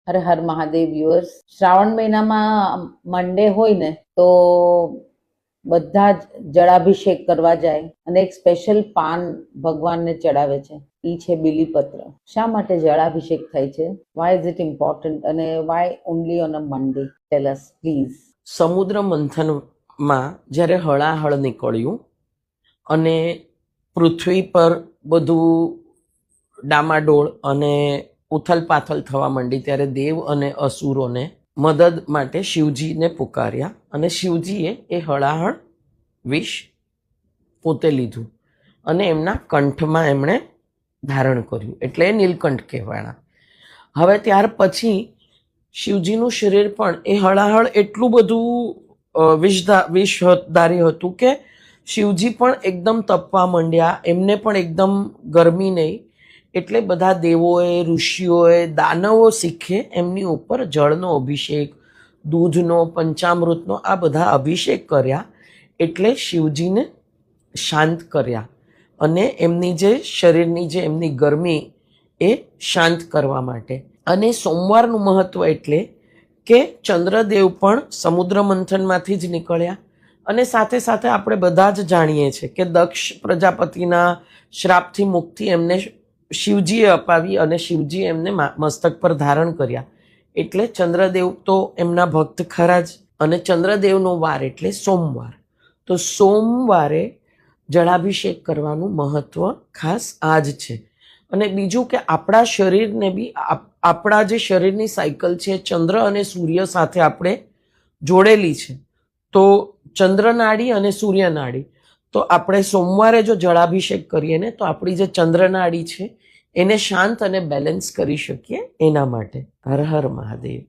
Har Har Mahadev viewers, Shravan મહિનામાં મંડે હોય ને તો બધા જ જળાભિષેક કરવા જાય અને એક સ્પેશિયલ પાન ભગવાનને ચડાવે છે. ઈ છે બીલીપત્ર. શા માટે જળાભિષેક થાય છે? વાય ઇઝ ઇટ ઇમ્પોર્ટન્ટ અને why only on a Monday? Tell us please. સમુદ્ર મંથનમાં જ્યારે હળાહળ નીકળ્યું અને પૃથ્વી પર બધું ડામાડોળ અને ઉથલ પાથલ થવા માંડી ત્યારે દેવ અને અસુરોને મદદ માટે શિવજીને પુકાર્યા અને શિવજીએ એ હળાહળ વિષ પોતે લીધું અને એમના કંઠમાં એમણે ધારણ કર્યું, એટલે એ નીલકંઠ કહેવાયા. હવે ત્યાર પછી શિવજીનું શરીર પણ એ હળાહળ એટલું બધું વિષધારી હતું કે શિવજી પણ એકદમ તપવા માંડ્યા, એમને પણ એકદમ ગરમી નહીં, એટલે બધા દેવોએ, ઋષિઓએ, દાનવો શીખે એમની ઉપર જળનો અભિષેક, દૂધનો, પંચામૃતનો આ બધા અભિષેક કર્યા, એટલે શિવજીને શાંત કર્યા અને એમની જે શરીરની જે એમની ગરમી એ શાંત કરવા માટે. અને સોમવારનું મહત્વ એટલે કે ચંદ્રદેવ પણ સમુદ્ર મંથનમાંથી જ નીકળ્યા અને સાથે સાથે આપણે બધા જ જાણીએ છીએ કે દક્ષ પ્રજાપતિના શ્રાપથી મુક્તિ એમને શિવજીએ અપાવી અને શિવજીએ એમને મસ્તક પર ધારણ કર્યા, એટલે ચંદ્રદેવ તો એમના ભક્ત ખરા જ. અને ચંદ્રદેવનો વાર એટલે સોમવાર, તો સોમવારે જળાભિષેક કરવાનું મહત્વ ખાસ આ જ છે. અને બીજું કે આપણા શરીરને બી આપણા જે શરીરની સાયકલ છે ચંદ્ર અને સૂર્ય સાથે આપણે જોડેલી છે, તો ચંદ્રનાડી અને સૂર્યનાડી, તો આપણે સોમવારે જો જળાભિષેક કરીએ ને તો આપણી જે ચંદ્રનાડી છે એને શાંત અને બેલેન્સ કરી શકીએ, એના માટે. હર હર મહાદેવ.